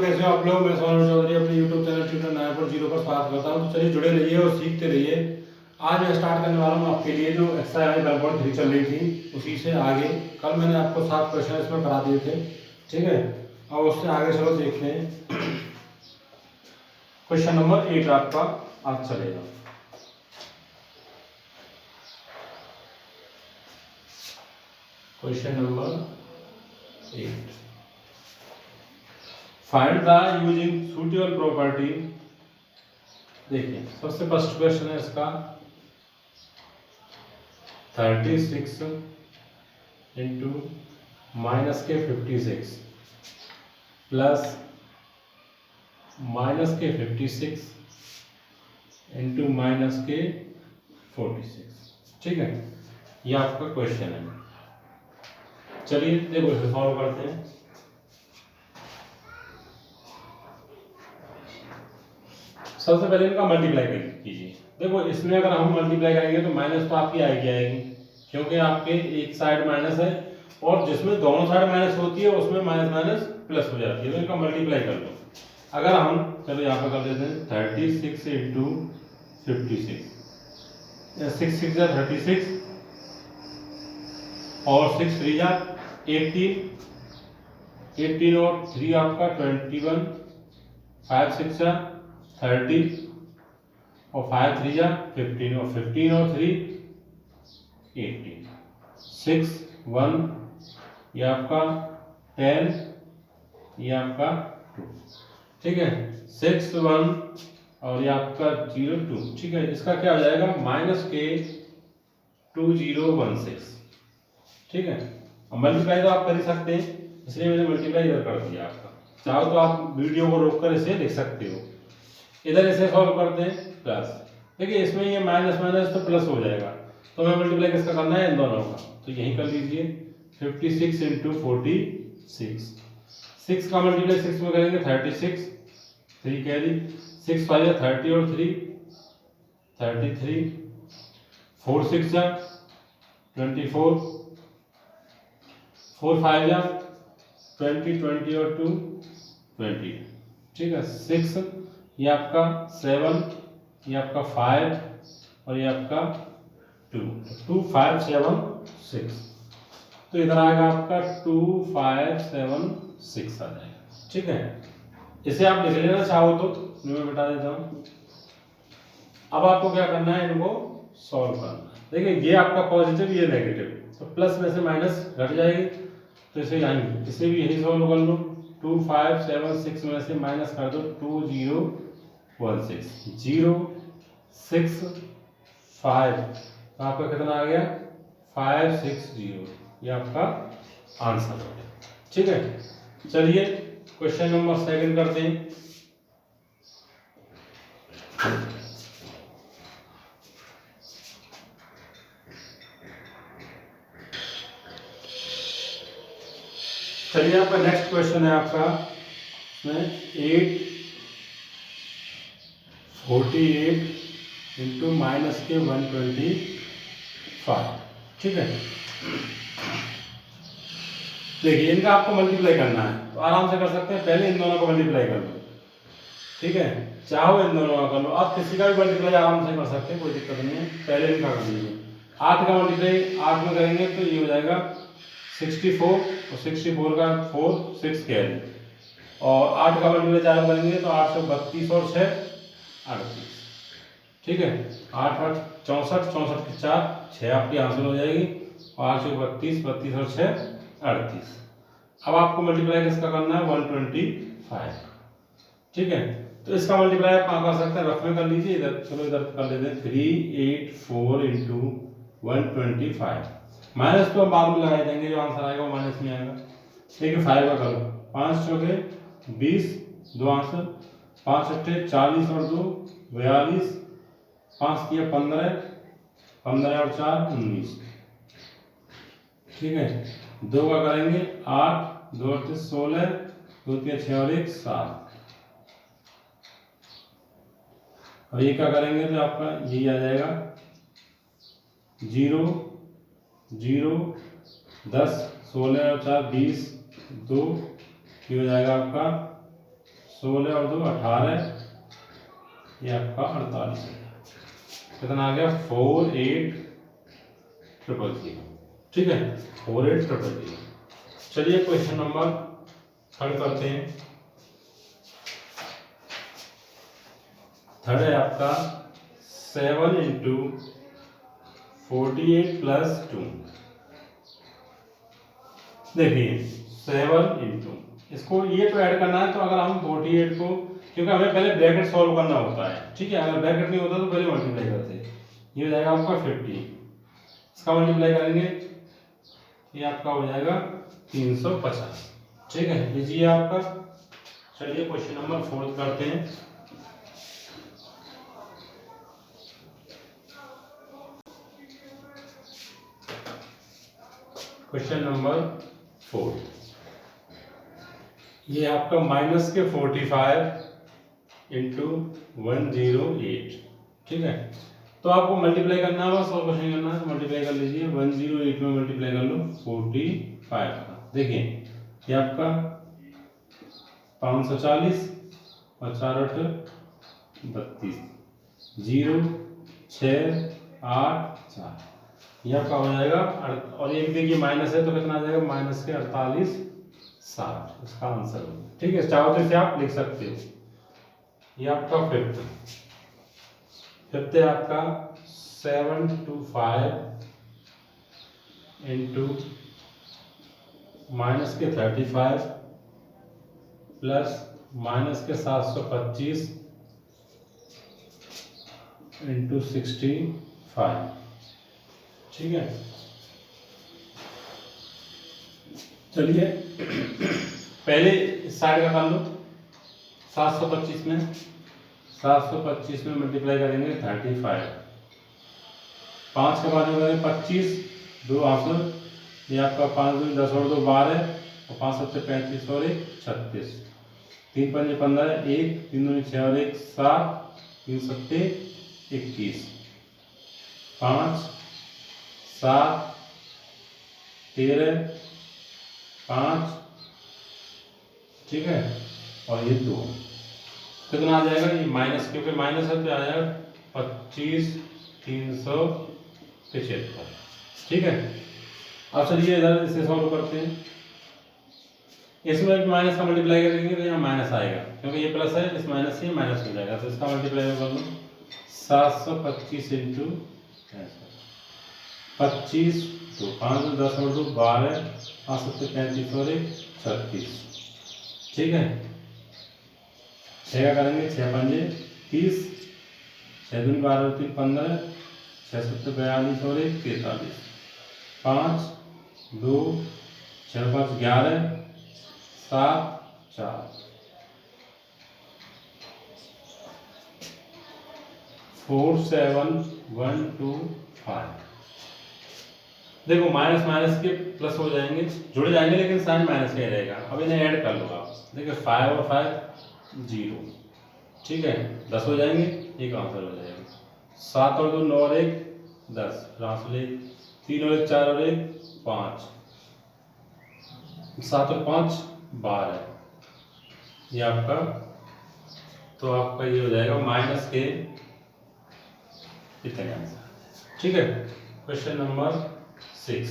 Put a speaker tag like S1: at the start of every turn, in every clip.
S1: कैसे हो आप लोग? मैं सोनू चौधरी अपने YouTube चैनल ट्यूटर 9.0 पर स्वागत करता हूं। तो चलिए जुड़े रहिए और सीखते रहिए। आज मैं स्टार्ट करने वाला हूं आपके लिए जो एक्सरसाइज 1.3 चल रही थी उसी से आगे। कल मैंने आपको 7 क्वेश्चन इसमें करा दिए थे, ठीक है। अब उससे आगे चलो देखते हैं। क्वेश्चन नंबर 8 आपका आज चलेगा। Question number 8, find the using suitable property. देखिए सबसे फर्स्ट क्वेश्चन है इसका 36 इंटू माइनस के 56 प्लस माइनस के 56 इंटू माइनस के 46, ठीक है। ये आपका क्वेश्चन है। चलिए देखो इसे सॉल्व करते हैं। सबसे पहले इनका मल्टीप्लाई कीजिए। देखो इसमें अगर हम मल्टीप्लाई करेंगे तो माइनस तो आपकी आएगी, क्योंकि आपके एक साइड माइनस है और जिसमें दोनों साइड माइनस होती है उसमें माइनस माइनस प्लस हो जाती है। तो इनका मल्टीप्लाई कर लो। अगर हम चलो यहाँ पर कर देते हैं 36 इंटू 56, 6 6 जा 36 और 6 3 जा 18, 18 और 3 आपका 21, 5 6 जा 30 और 5 3 जा 15 और 15 और 3 18, 6 1 ये आपका 10, ये आपका 2, ठीक है। 6 1 और ये आपका 0 2, ठीक है। इसका क्या हो जाएगा माइनस के 2016, ठीक है। अब मल्टीप्लाई तो आप कर ही सकते हैं, इसलिए मैंने मल्टीप्लाई इधर कर दिया आपका। चाहो तो आप वीडियो को रोककर इसे लिख सकते हो। इधर इसे सॉल्व करते हैं प्लस। देखिए इसमें ये माइनस माइनस तो प्लस हो जाएगा, तो हमें मल्टीप्लाई किसका करना है? इन दोनों का। तो यही कर लीजिए 56 इंटू 46, 6 का मल्टीप्लाई 6 में करेंगे 36, 3 कैरी, 6 5 या 30 और 3 33, 4 6 जा 24, 4 5 जा 20 20 और 2 20, ठीक है। 6 ये आपका 7, ये आपका 5 और ये आपका 2, 2 5 7 6। तो इधर आएगा आपका 2 5 7 6 आ जाएगा, ठीक है। इसे आप लिख लेना चाहो तो, मैं बता देता हूँ। अब आपको क्या करना है? इनको सॉल्व करना है। देखिए ये आपका पॉजिटिव, ये नेगेटिव, तो प्लस में से माइनस घट जाएगी, तो इसे लाएंगे, इसे भी यही सॉल्व कर लो। 2 5 7 6 में से माइनस कर दो 2 0 1 6 0 6 5, आपका कितना आ गया? 5 6 0, ये आपका आंसर है, ठीक है। चलिए क्वेश्चन नंबर 2 करते हैं। चलिए आपका नेक्स्ट क्वेश्चन है आपका 8 48 इंटू माइनस के 125, ठीक है। देखिए इनका आपको मल्टीप्लाई करना है, तो आराम से कर सकते हैं। पहले इन दोनों को मल्टीप्लाई कर लो, ठीक है। चाहो इन दोनों का कर लो, आप किसी का भी मल्टीप्लाई आराम से कर सकते हैं, कोई दिक्कत नहीं है। पहले इनका कर लीजिए। 8 का मल्टीप्लाई 8 में करेंगे तो ये हो जाएगा 64 और 64 का 4 6 कैरी, और 8 का मल्टीप्लाई 4 में करेंगे तो 8 से 32 और 6 38, ठीक है। 8 8 64, 64 के 4 6 आपकी आंसर हो जाएगी, और 8 से 32 32 और 6 38। अब आपको मल्टीप्लाई किसका करना है? 125, ठीक है। तो इसका मल्टीप्लाई आप कहाँ कर सकते हैं? रफ में कर लीजिए। इधर चलो इधर कर लेते हैं 384 इंटू 125, माइनस तो हम बाद में लगा देंगे, जो आंसर आएगा वो माइनस में आएगा। ठीक है 5 का करो, 5 चौके 20, 2 आंसर, 5 अट्ठे 40 और 2 42, 5 किया 15, 15 और 4 19, ठीक है। 2 का करेंगे 8, 2 अट्ठे 16, 2 3 6 और 1 7। अब ये क्या करेंगे तो आपका यही आ जाएगा 0 0 10 16 और 4 20 2, ये हो जाएगा आपका 16 और 2 18, ये आपका 48 है। कितना आ गया 48,000। ठीक है 48,000। चलिए क्वेश्चन नंबर 3 करते हैं। थर्ड है आपका 7 इंटू 48 प्लस 2। देखिए 7 इंटू, इसको ये तो ऐड करना है, तो अगर हम 48 को, क्योंकि हमें पहले ब्रैकेट सॉल्व करना होता है, ठीक है, अगर ब्रैकेट नहीं होता तो पहले मल्टीप्लाई करते हैं। ये हो जाएगा आपका 50, इसका मल्टीप्लाई करेंगे, ये आपका हो जाएगा 350। ठीक है, लीजिए आपका। चलिए क्वेश्चन नंबर 4 करते हैं। क्वेश्चन नंबर 4, ये आपका माइनस के 45 इंटू 108। ठीक है, तो आपको मल्टीप्लाई करना होगा, सॉल्व क्वेश्चन करना है तो मल्टीप्लाई कर लीजिए। 108 में मल्टीप्लाई कर लो 45 का। देखिए ये आपका 540 और 4 8 32, 0 6 8 4, यह आपका हो जाएगा। और एक देखिए माइनस है तो कितना आ जाएगा, माइनस के 48 60, इसका आंसर होगा। ठीक है, चाहो तो इसे आप लिख सकते हो। ये आपका फिफ्थ है आपका 725 इंटू माइनस के 35 प्लस माइनस के 725 इंटू 65। ठीक है, चलिए पहले इस साइड का कर लो। 725 में मल्टीप्लाई करेंगे 35, 5 के बाद में करेंगे 25, 2 आंसर, ये आपका 5 2 10 और 2 12, और 5 7 35 और 1 36, 3 5 15, 1 3 2 6 और 1 7, 3 7 21, 5 7 13 5। ठीक है, और ये 2, कितना आ जाएगा, ये माइनस, क्योंकि माइनस है तो आ जाएगा 25,375। ठीक है, अब चलिए इधर इसे सॉल्व करते हैं। इसमें माइनस का मल्टीप्लाई करेंगे तो यहाँ माइनस आएगा, क्योंकि ये प्लस है, इस माइनस से माइनस हो जाएगा, तो इसका मल्टीप्लाई कर लो 725 इंटू 25, तो 5 10 और 2 12, 5 7 35 और 1 36। ठीक है, 6 का करेंगे, 6 पंजे 30, 6 दूनी 12 3 15, 6 7 42 और 1 43, 5 2 6 5 11 7 4, 4 7 1 2 5। देखो माइनस माइनस के प्लस हो जाएंगे, जुड़ जाएंगे, लेकिन साइन माइनस का ही रहेगा। अब इन्हें ऐड कर लो आप। देखिए 5 और 5 0। ठीक है, 10 हो जाएंगे, एक आंसर हो जाएगा। 7 और 2 9 और 1 10, ट्रांसलेट 3 और 1 4 और 1 5, 7 और 5 12, ये आपका, तो आपका ये हो जाएगा माइनस के इतने आंसर। ठीक है, क्वेश्चन नंबर 6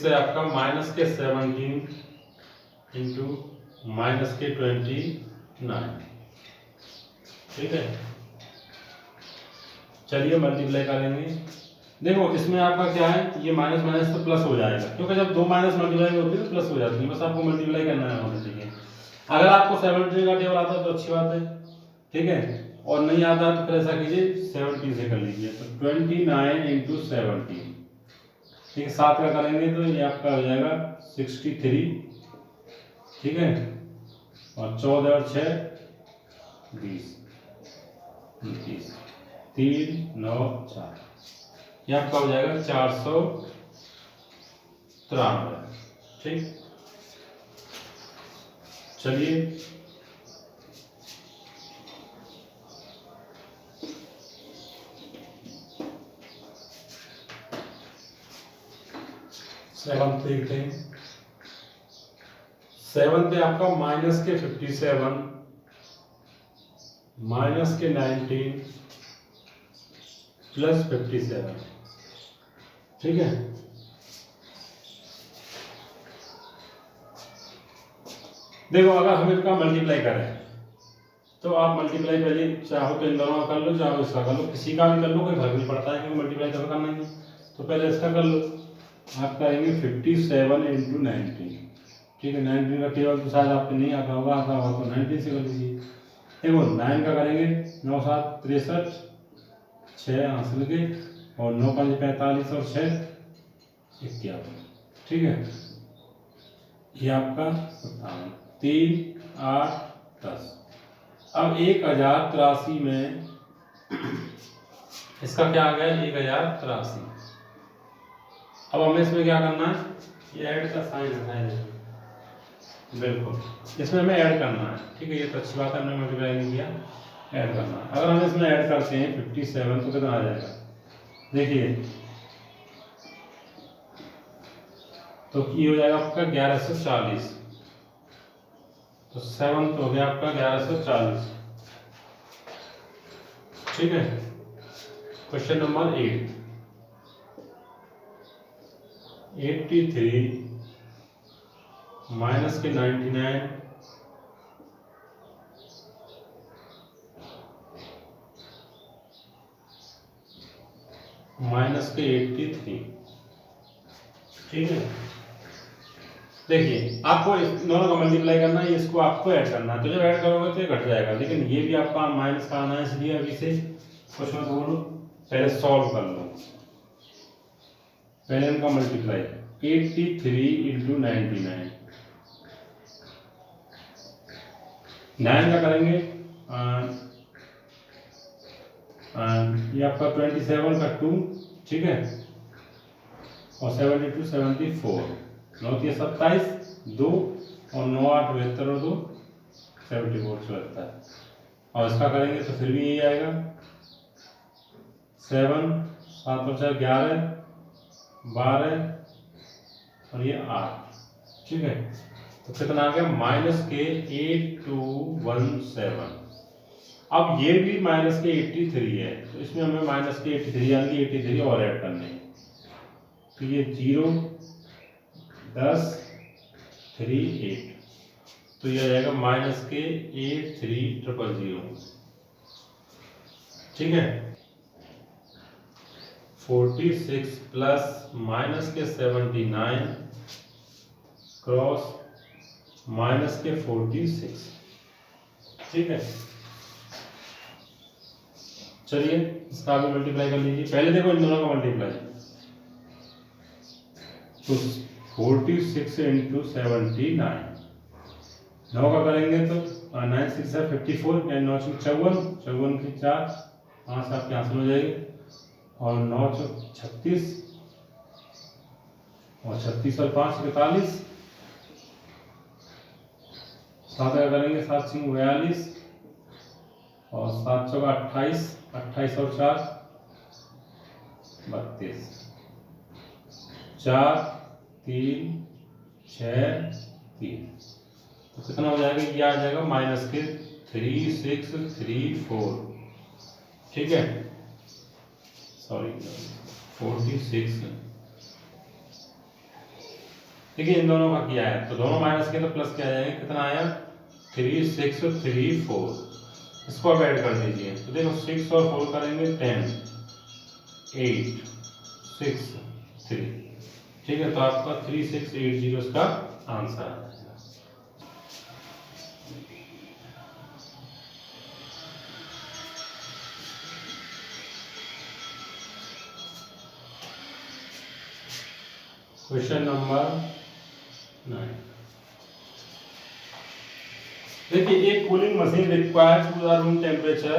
S1: है आपका माइनस के 17 इंटू माइनस के 29। ठीक है, चलिए मल्टीप्लाई करेंगे। देखो इसमें आपका क्या है, ये माइनस माइनस तो प्लस हो जाएगा, क्योंकि जब दो माइनस मल्टीप्लाई होती है तो प्लस हो जाती है। बस आपको मल्टीप्लाई करना है होना चाहिए। अगर आपको 17 का टेबल आता है तो अच्छी बात है, ठीक है, और नहीं आता तो फिर ऐसा कीजिए 17 से कर लीजिए। तो 29 इंटू 17, ठीक है, 7 का करेंगे तो ये आपका हो जाएगा 63। ठीक है, और 14 और 6 20 29, 3 9 4, ये आपका हो जाएगा 493। ठीक, चलिए सेवंथ देखते हैं। 7 पे आपका माइनस के 57, माइनस के 19 प्लस 57। ठीक है, देखो अगर हम इनका मल्टीप्लाई करें तो आप मल्टीप्लाई पहले चाहो तो इन दोनों का कर लो, चाहो इसका कर लो, किसी का भी कर लो, कोई फर्क नहीं पड़ता है क्योंकि मल्टीप्लाई तो करना ही है। तो पहले इसका कर लो, आप करेंगे 57 इंटू 19। ठीक है, 19 का टेबल तो शायद आपको नहीं आता होगा तो 19 से कर लीजिए। देखो 9 का करेंगे 9 7 63, 6 हासिल के, और 9 5 45 और 6 51। ठीक है, ये आपका 3 8 10। अब 1083 में इसका क्या आ गया, 1083। अब हमें इसमें क्या करना है, ये ऐड का साइन है, बिल्कुल इसमें हमें ऐड करना है। ठीक है, ये तो अच्छी बात है, हमने मल्टीप्लाई नहीं किया, ऐड करना है। अगर हम इसमें ऐड करते हैं 57 तो कितना आ जाएगा, देखिए तो ये हो जाएगा आपका 1140। तो 7 तो हो गया आपका 1140। ठीक है, क्वेश्चन नंबर 8, 83 माइनस के 99 माइनस के 83। ठीक है, देखिए आपको इस दोनों का मल्टीप्लाई करना है, इसको आपको ऐड करना है, तो जब ऐड करोगे तो ये घट जाएगा, लेकिन ये भी आपका माइनस का आना है, इसलिए अभी से कुछ मत बोलो, पहले सॉल्व कर लो। पहले इनका मल्टीप्लाई 83 इंटू 99, 9 का करेंगे ये आपका 27 का 2। ठीक है, और 72 74, 9 3 27, 2 और 9 8 72 और 2 74 74। और इसका करेंगे तो फिर भी यही आएगा, 7 7 और 4 11 12 और ये 8। ठीक है, तो कितना आ गया, माइनस के 8217। अब ये भी माइनस के 83 है, तो इसमें हमें माइनस के 83 यानी कि 83 और ऐड करने हैं। तो ये 0 10 3 8, तो ये आ जाएगा माइनस के 8300। ठीक है, 46 प्लस माइनस के 79 क्रॉस माइनस के 46। ठीक है, चलिए इसका भी मल्टीप्लाई कर लीजिए। पहले देखो इन दोनों का मल्टीप्लाई, तो 46 इंटू 79, 9 का करेंगे तो 9 6 54, 9 6 54, 54 की 4 5 आपके हासिल हो जाएगी, और 9 36, और 36 और 5 41, 7 का करेंगे 7 6 42, और 7 चौका 28, 28 और 4 32, 4 3 6 3, तो कितना हो जाएगा, ये आ जाएगा माइनस के 3634। ठीक है, सॉरी 46। देखिए इन दोनों का किया है, तो दोनों माइनस के तो प्लस क्या जाएगा, कितना आया 3634। इसको अब ऐड कर दीजिए, तो देखो 6 और 4 करेंगे 10 8 6 3। ठीक है, तो आपका 3680 इसका आंसर है। क्वेश्चन नंबर 9, देखिए एक cooling machine required to the room temperature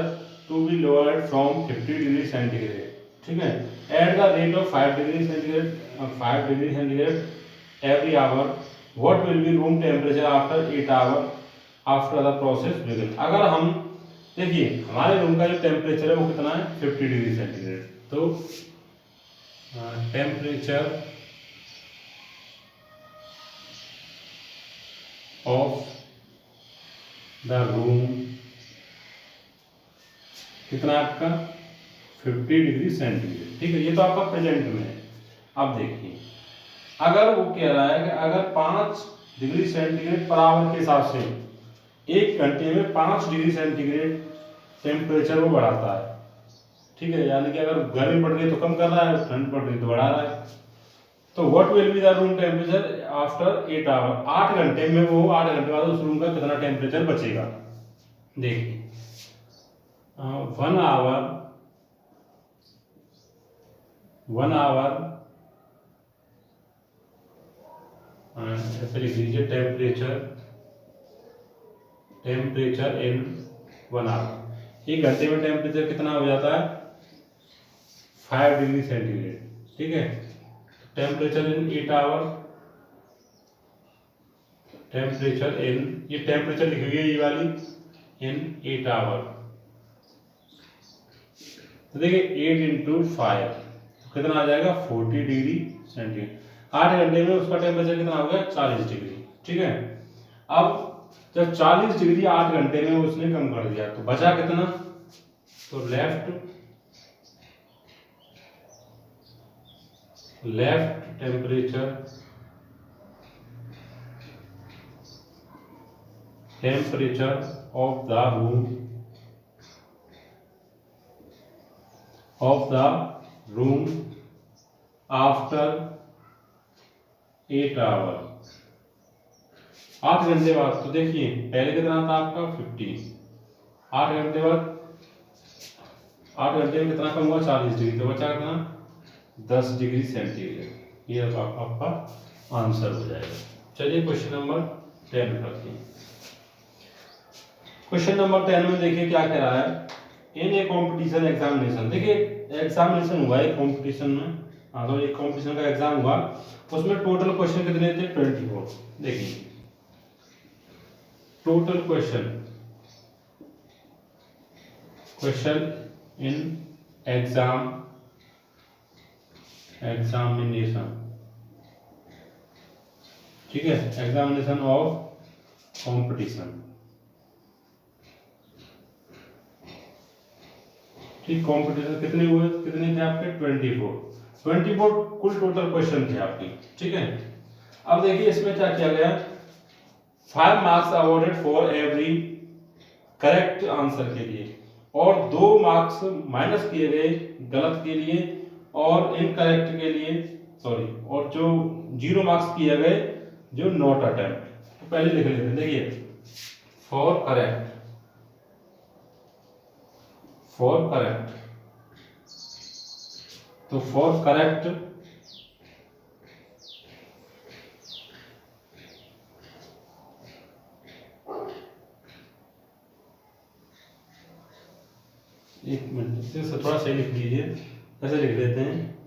S1: to be lowered from 50 degree centigrade. ठीक है, at the rate of 5 degree centigrade every hour, what will be room temperature after 8 hour after the process begin. अगर हम देखिए हमारे room का जो temperature है वो कितना है 50 डिग्री सेंटीग्रेड, तो टेम्परेचर ऑफ द रूम कितना आपका 50 डिग्री सेंटीग्रेड। ठीक है, ये तो आपका प्रेजेंट में है। अब देखिए अगर वो कह रहा है कि अगर 5 डिग्री सेंटीग्रेड पर आवर के हिसाब से 1 घंटे में 5 डिग्री सेंटीग्रेड टेम्परेचर वो बढ़ाता है। ठीक है, यानी कि अगर गर्मी बढ़ रही है तो कम कर रहा है, ठंड बढ़ रही है तो बढ़ा रहा है। तो what will be the room temperature after 8 hour, 8 घंटे में वो 8 घंटे बाद उस रूम का कितना टेम्परेचर बचेगा। देखिए 1 आवर ऐसे लिख लीजिए टेम्परेचर इन 1 आवर। 1 घंटे में टेम्परेचर कितना हो जाता है 5 डिग्री सेंटीग्रेड। ठीक है, temperature in 8 hour, temperature in, ये टेम्परेचर लिखी हुई है ये वाली, इन 8 आवर। तो देखिए 8 इंटू 5 कितना आ जाएगा 40 डिग्री सेंटीग्रेड। 8 घंटे में उसका टेम्परेचर कितना हो गया 40 डिग्री। ठीक है, अब जब 40 डिग्री 8 घंटे में उसने कम कर दिया तो बचा कितना, तो left temperature of the room after 8 hour, 8 घंटे बाद। तो देखिए पहले कितना था आपका 50, 8 घंटे बाद 8 घंटे में कितना कम हुआ 40 डिग्री, तो बचा कितना 10 डिग्री सेंटीग्रेड। ये आपका आंसर हो जाएगा। चलिए क्वेश्चन नंबर 10 करते हैं। क्वेश्चन नंबर 10 में देखिए क्या कह रहा है, इन ए कॉम्पिटिशन एग्जामिनेशन। देखिए एग्जामिनेशन हुआ है कॉम्पिटिशन में, हाँ तो एक कॉम्पिटिशन का एग्जाम हुआ, उसमें टोटल क्वेश्चन कितने थे 24। देखिए टोटल क्वेश्चन इन एग्जामिनेशन, ठीक है, एग्जामिनेशन ऑफ कॉम्पिटिशन। ठीक, कॉम्पिटिशन कितने हुए, कितने थे आपके 24 कुल टोटल क्वेश्चन थे आपके। ठीक है, अब देखिए इसमें क्या किया गया, 5 marks awarded for every correct answer के लिए, और 2 मार्क्स माइनस किए गए गलत के लिए और इनकरेक्ट के लिए, सॉरी, और जो 0 मार्क्स किए गए जो नॉट अटेम्प्ट। तो पहले लिख लेते हैं, देखिए फॉर करेक्ट, तो फॉर करेक्ट एक मिनट से थोड़ा सही लिख लीजिए, ऐसे लिख देते हैं।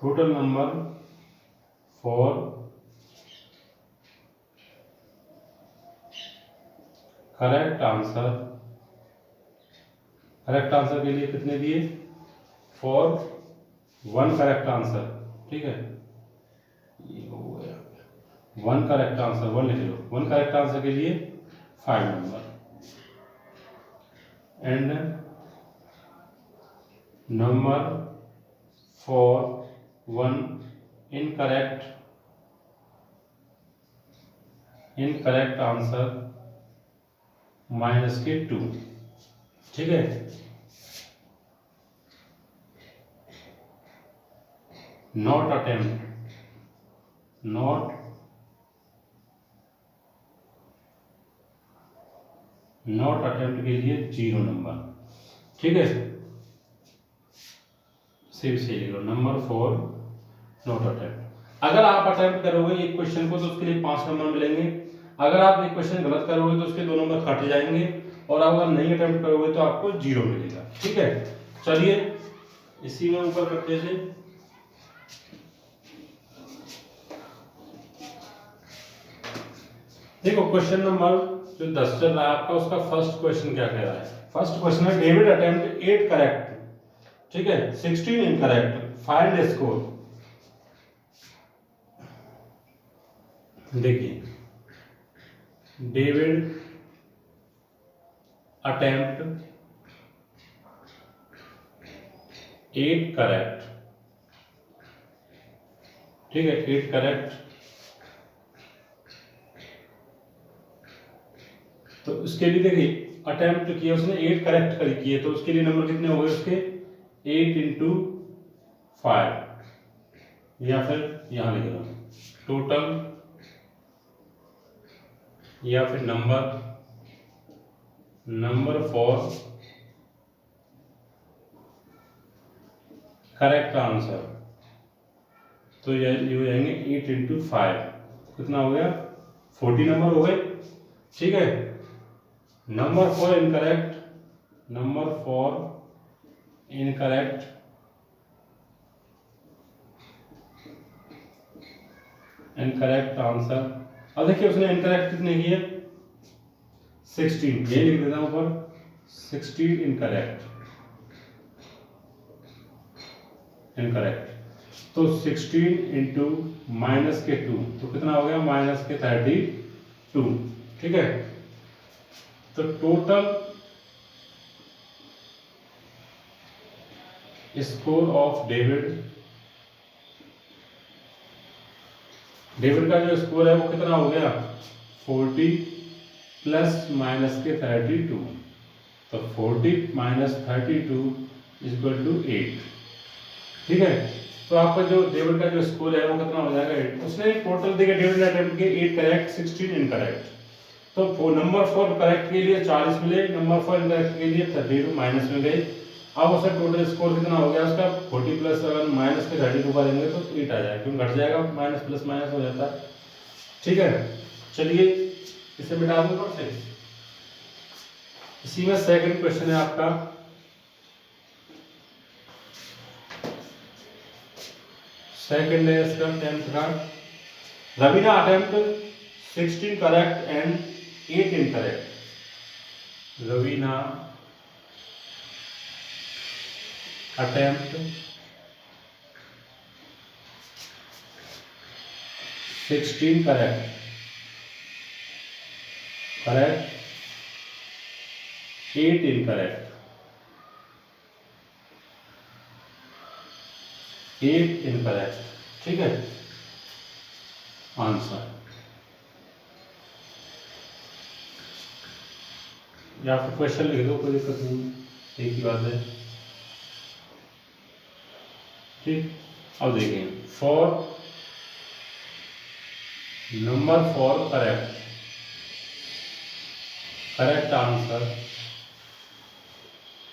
S1: Total number for correct answer के लिए कितने दिए, फॉर 1 करेक्ट आंसर। ठीक है, ये हो गया 1 करेक्ट आंसर, 1 लिख लो, 1 करेक्ट आंसर के लिए 5 number, and number for 1 incorrect answer minus के 2। ठीक है, नॉट अटेम्प्ट के लिए 0 नंबर। ठीक है, से लिखो नंबर फॉर नॉट अटेम्प्ट। अगर आप अटेम्प्ट करोगे एक क्वेश्चन को तो उसके लिए 5 नंबर मिलेंगे, अगर आप एक क्वेश्चन गलत करोगे तो उसके 2 नंबर कट जाएंगे, और अगर नहीं अटेम्प्ट करोगे तो आपको 0 मिलेगा। ठीक है, चलिए इसी में ऊपर करते हैं। देखो क्वेश्चन नंबर जो 10 चल रहा है आपका, उसका फर्स्ट क्वेश्चन क्या कह रहा है। फर्स्ट क्वेश्चन है डेविड अटेम्प्ट 8 करेक्ट, ठीक है, 16 इनकरेक्ट फाइंड स्कोर, देखिए डेविड अटेम्प्ट 8 करेक्ट, ठीक है 8 करेक्ट। तो उसके लिए देखिए अटेम्प्ट किया उसने 8 करेक्ट किए, तो उसके लिए नंबर कितने हो गए उसके 8 इंटू 5, या फिर यहाँ लिख रहा हूँ टोटल, या फिर नंबर फॉर करेक्ट आंसर। तो ये हो जाएंगे 8 इंटू 5, कितना हो गया 40 नंबर हो गए, ठीक है। Number for incorrect answer. अब देखिए उसने इनकरेक्ट कितने किए 16, ये लिख देता हूं ऊपर 16 इनकरेक्ट। तो 16 इंटू माइनस के 2, तो कितना हो गया माइनस के 32, ठीक है। तो टोटल स्कोर ऑफ डेविड का जो स्कोर है वो कितना हो गया 40 प्लस माइनस के 32, तो 40 माइनस 32 इक्वल टू 8, ठीक है। तो आपका जो डेविड का जो स्कोर है वो कितना हो जाएगा 8। उसने टोटल देखिए डेविड अटेम्प्ट के 8 करेक्ट 16 इनकरेक्ट, तो नंबर फॉर करेक्ट के लिए 40 मिले, नंबर फॉर इनकरेक्ट के लिए 32 माइनस में गए। अब उसका टोटल स्कोर कितना हो गया उसका 40 प्लस, अगर माइनस के 32 करेंगे तो 8 आ जाएगा, क्योंकि घट जाएगा माइनस प्लस माइनस हो जाता है, ठीक है। चलिए इसे मिटा दूं फिर से। इसी में सेकंड क्वेश्चन है आपका, सेकंड है इसका 10th का। Raveena attempt 16 correct and 8 incorrect. Raveena attempt 16 correct 8 incorrect, 8 incorrect, ठीक है। आंसर या फिर क्वेश्चन लिख दो, कोई दिक्कत नहीं, एक ही बात है, ठीक। अब देखें for number for correct answer,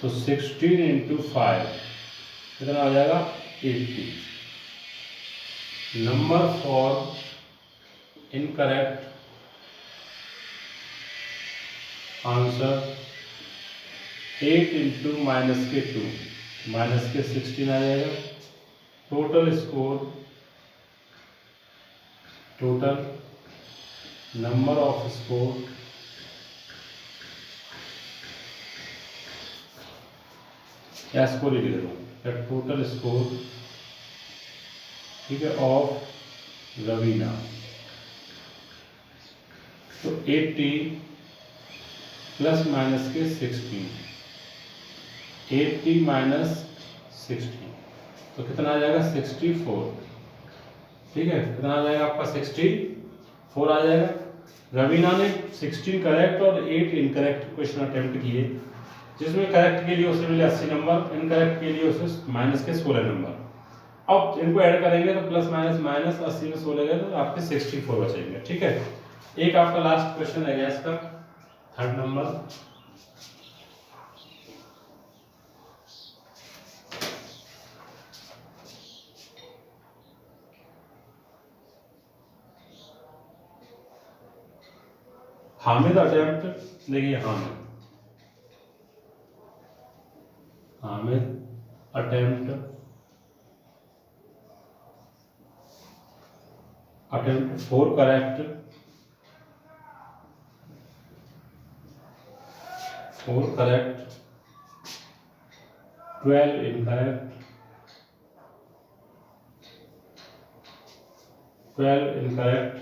S1: तो 16 इंटू 5 कितना हो जाएगा 80। Number for incorrect answer 8 into minus के 2, माइनस के 16 आ जाएगा। टोटल नंबर ऑफ स्कोर क्या स्कोर लिख दे रहा हूँ, टोटल स्कोर, ठीक है, ऑफ रवीना, तो 80 प्लस माइनस के 16, 80 माइनस 16, तो कितना आ जाएगा 64, ठीक है। कितना आ जाएगा आपका 64 आ जाएगा। रवीना ने 16 करेक्ट और 8 इनकरेक्ट क्वेश्चन अटेम्प्ट किए, जिसमें करेक्ट के लिए उसे मिले 80 नंबर, इनकरेक्ट के लिए उसे माइनस के 16 नंबर। अब इनको ऐड करेंगे तो प्लस माइनस माइनस 80 में 16 गए तो आपके 64 बचेंगे, ठीक है। एक आपका लास्ट क्वेश्चन है गया इसका 3rd नंबर। हामिद अटेम्प्ट, देखिए Hamid attempt 4 correct 12 incorrect 12 incorrect.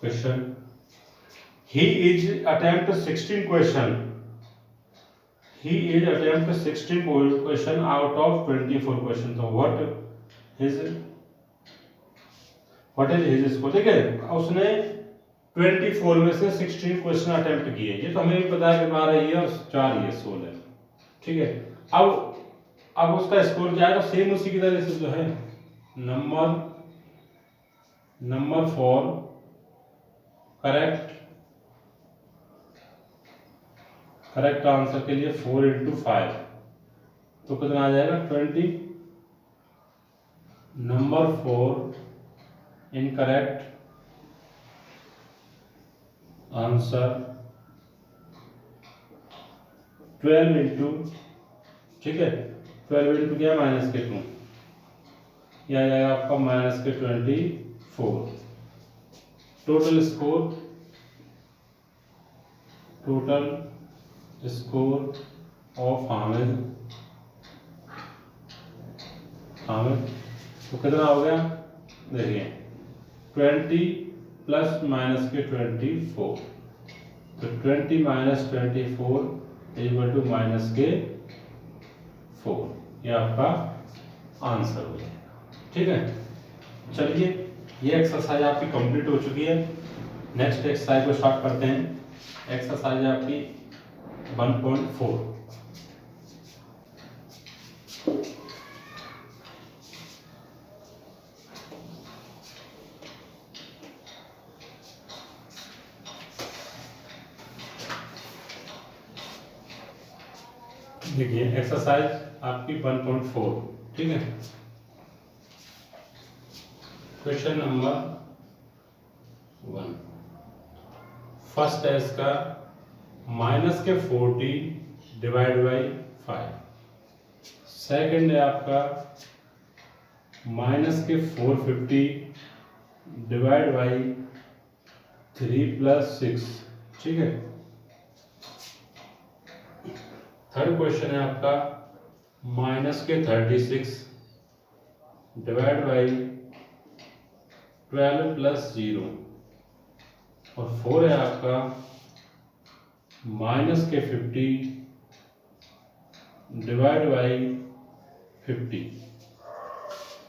S1: Question, he is attempt 16 question, he is attempt 16 question out of 24 question, तो what is score? ठीक है, उसने 24 में से 16 क्वेश्चन अटेम्प्ट किए, ये तो हमें भी पता है कि 12 ये और 4 ये 16, ठीक है। अब उसका स्कोर क्या है, तो सेम उसी की तरह से जो है नंबर 4 करेक्ट आंसर के लिए 4 × 5 तो कितना आ जाएगा 20। नंबर 4 इनकरेक्ट आंसर 12 इंटू, ठीक है, 12 इंटू क्या माइनस के 2, यह आ जाएगा आपका माइनस के 24। टोटल स्कोर ऑफ हामिद तो कितना हो गया, देखिए 20 प्लस माइनस के 24, तो 20 माइनस 24 इक्वल टू माइनस के 4, ये आपका आंसर हो जाएगा, ठीक है। चलिए, ये एक्सरसाइज आपकी कंप्लीट हो चुकी है। नेक्स्ट एक्सरसाइज को स्टार्ट करते हैं। एक्सरसाइज आपकी 1.4। देखिए एक्सरसाइज आपकी 1.4, ठीक है। क्वेश्चन नंबर 1, फर्स्ट है इसका माइनस के 40 डिवाइड बाई 5। सेकंड है आपका माइनस के 450 डिवाइड बाई 3 + 6, ठीक है। थर्ड क्वेश्चन है आपका माइनस के 36 डिवाइड बाई 12 + 0, और 4 है आपका माइनस के 50 डिवाइड बाई 50,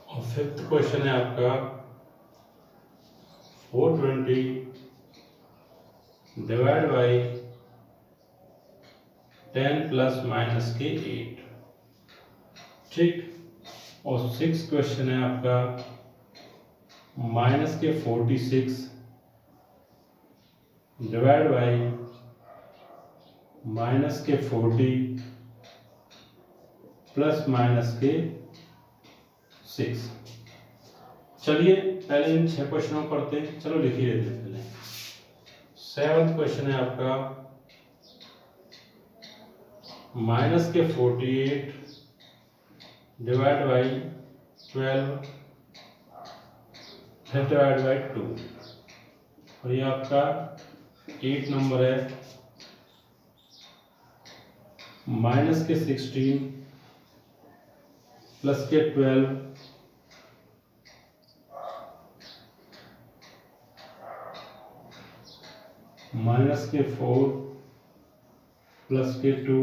S1: और फिफ्थ क्वेश्चन है आपका 420 डिवाइड बाई 10 प्लस माइनस के 8, ठीक। और सिक्स क्वेश्चन है आपका माइनस के 46 डिवाइड बाई माइनस के 40 प्लस माइनस के 6। चलिए पहले इन 6 क्वेश्चनों को पढ़ते हैं, चलो लिख ही लेते हैं पहले। सेवंथ क्वेश्चन है आपका माइनस के 48 डिवाइड बाई 12 डिवाइड बाई 2, और ये आपका 8 नंबर है माइनस के 16 प्लस के 12 माइनस के 4 प्लस के 2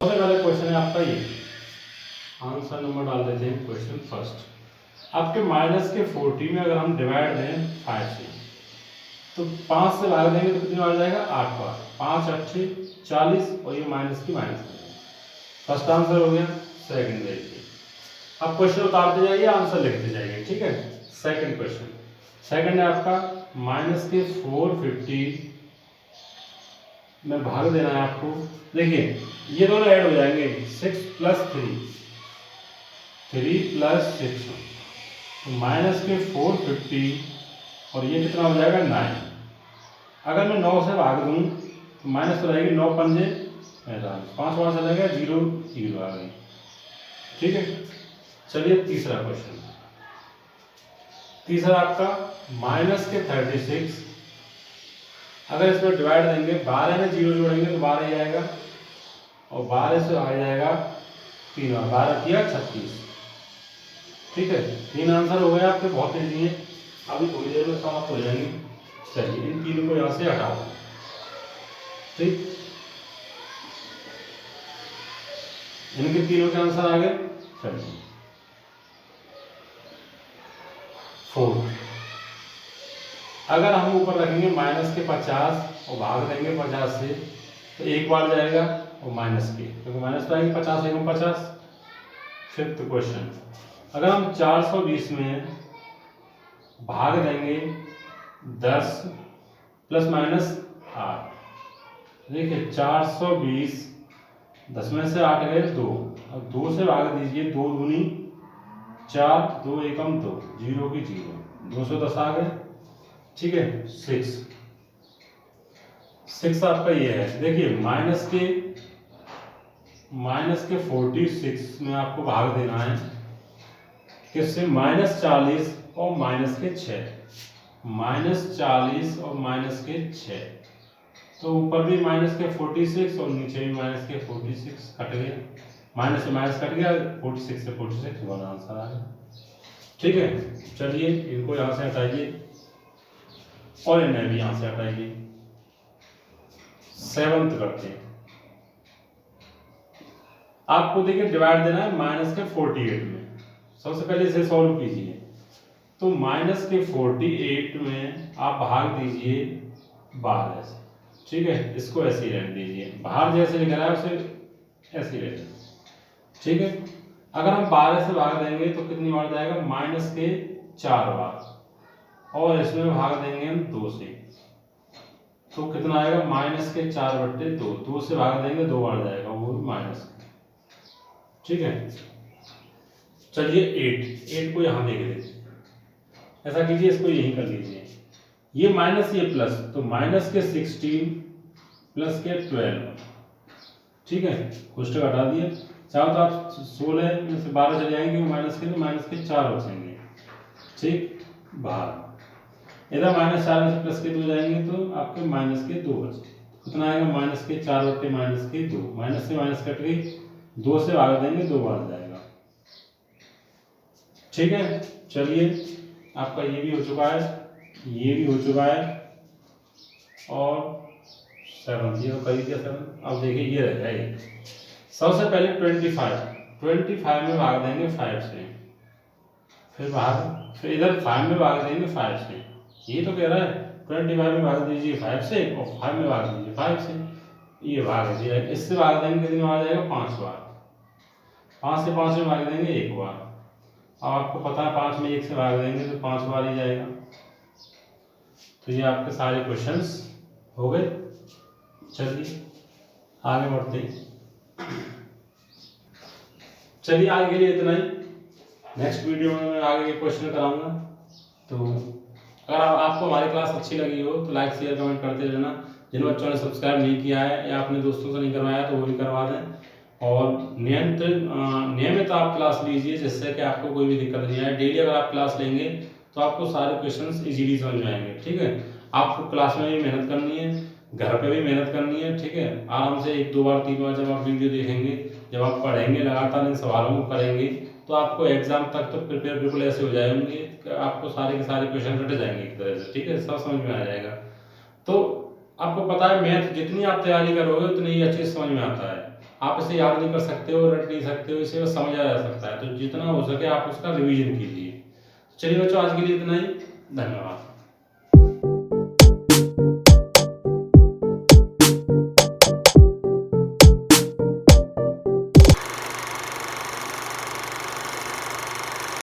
S1: सबसे पहले क्वेश्चन है आपका ये, आंसर नंबर डाल देते हैं। क्वेश्चन फर्स्ट, आपके माइनस के 40 में अगर हम डिवाइड दें 5 से, तो 5 से भाग देंगे तो कितना आ जाएगा 8 बार, 5 8 40, और ये माइनस की माइनस। फर्स्ट आंसर हो गया। सेकंड देखिए, अब क्वेश्चन उतारते जाइए, आंसर लिखते जाइए, ठीक है। सेकंड क्वेश्चन, सेकंड है आपका माइनस के 450 में भाग देना है आपको। देखिए ये दोनों ऐड हो जाएंगे, 6 + 3 + 6, तो माइनस के 450, और ये कितना हो जाएगा 9। अगर मैं 9 से भाग दूँ तो माइनस तो रहेगी, 9 पंजे 45, 5 वहाँ चला गया, 0 0 आ गई। ठीक है, चलिए तीसरा क्वेश्चन। तीसरा आपका माइनस के 36, अगर इसमें डिवाइड देंगे, 12 में 0 जोड़ेंगे तो 12 ही आएगा, और 12 से आ जाएगा 3, 12 किया 36। ठीक है, 3 आंसर हो गए आपके, बहुत ईजी है, अभी थोड़ी देर में समाप्त हो जाएंगे। चलिए इन तीनों को यहाँ से हटा दो। ठीक, इनके तीनों के आंसर आ गए। चलिए 4, अगर हम ऊपर रखेंगे माइनस के 50 और भाग देंगे 50 से तो एक बार जाएगा, और माइनस के, क्योंकि माइनस तो आएगी 50 एकम 50। फिफ्थ क्वेश्चन, अगर हम 420 में भाग देंगे 10 प्लस माइनस 8, देखिए 420, 10 में से 8 गए 2, अब 2 से भाग दीजिए, 2 दूनी 4, 2 एकम 2, 0 की 0, 210 आ गए। ठीक है, 6 आपका ये है। देखिए माइनस के 46 में आपको भाग देना है किससे, -40 और -6, -40 और -6, तो ऊपर भी माइनस के 46 और नीचे भी माइनस के 46 कट गया, माइनस से माइनस कट गया, 46 से 46 वन आंसर आ गया। ठीक है, चलिए इनको यहाँ से हटाइए और इन्हें भी यहाँ से हटाइए। 7th करते हैं, आपको देखिए डिवाइड देना है माइनस के 48 में। सबसे पहले इसे सॉल्व कीजिए, तो माइनस के 48 में आप भाग दीजिए 12 से। ठीक है, इसको ऐसे ही रहने दीजिए, बाहर जैसे लिख रहा है उसे ऐसे ही रहने दीजिए। ठीक है, अगर हम 12 से भाग देंगे तो कितनी बार जाएगा, माइनस के 4 बार, और इसमें भाग देंगे हम 2 से, तो कितना आएगा, माइनस के 4/2, 2 से भाग देंगे 2 बार जाएगा, वो भी माइनस। ठीक है, चलिए 8 को यहाँ देख लीजिए, ऐसा कीजिए, इसको यही कर लीजिए, ये माइनस ये प्लस, तो माइनस के 16 प्लस के 12। ठीक है, कोष्टक हटा दिए, चाहो तो आप 16 में से 12 चले जाएंगे, माइनस के, तो माइनस के 4 बचेंगे। ठीक, बाहर इधर -4 में से प्लस के 2 जाएंगे तो आपके माइनस के 2 बचे, कितना आएगा, माइनस के 4 माइनस के 2, माइनस से माइनस कट गई, 2 से भाग देंगे 2 बार जाएगा। ठीक है, चलिए आपका ये भी हो चुका है, ये भी हो चुका है, और 7 ये कर दिया 7। अब देखिए ये रह जाएगी, सबसे पहले 25 में भाग देंगे 5 से, फिर इधर 5 में भाग देंगे 5 से, ये तो कह रहा है 25 में भाग दीजिए 5 से, और 5 में भाग दीजिए 5 से, ये भाग दिया, इससे भाग देंगे कितनी बार जाएगा, 5 बार, 5 से 5 में भाग देंगे 1 बार, अब आपको पता है 5 में 1 से भाग देंगे तो 5 बार ही जाएगा। तो ये आपके सारे क्वेश्चंस हो गए। चलिए आगे बढ़ते हैं। चलिए आज के लिए इतना ही, नेक्स्ट वीडियो में मैं आगे के क्वेश्चन कराऊंगा। तो अगर आपको हमारी क्लास अच्छी लगी हो तो लाइक शेयर कमेंट करते रहना। जिन बच्चों ने सब्सक्राइब नहीं किया है या अपने दोस्तों से नहीं करवाया तो वो भी करवा दें, और नियमित आप क्लास लीजिए, जिससे कि आपको कोई भी दिक्कत नहीं आए। डेली अगर आप क्लास लेंगे तो आपको सारे क्वेश्चंस इजीली समझ में आएंगे। ठीक है, आपको क्लास में भी मेहनत करनी है, घर पे भी मेहनत करनी है। ठीक है, आराम से 1 2 बार 3 बार जब आप वीडियो देखेंगे, जब आप पढ़ेंगे, लगातार इन सवालों को करेंगे, तो आपको एग्जाम तक तो प्रिपेयर बिल्कुल ऐसे हो जाएंगे कि आपको सारे के सारे क्वेश्चन रट जाएंगे एक तरह से। ठीक है, सब समझ में आ जाएगा। तो आपको पता है मैथ जितनी आप तैयारी करोगे उतनी ही अच्छे समझ में आता है। आप इसे याद नहीं कर सकते हो, रट नहीं सकते हो, इसे बस समझा जा सकता है। तो जितना हो सके आप उसका रिवीजन कीजिए। चलिए बच्चों, आज के लिए इतना ही, धन्यवाद।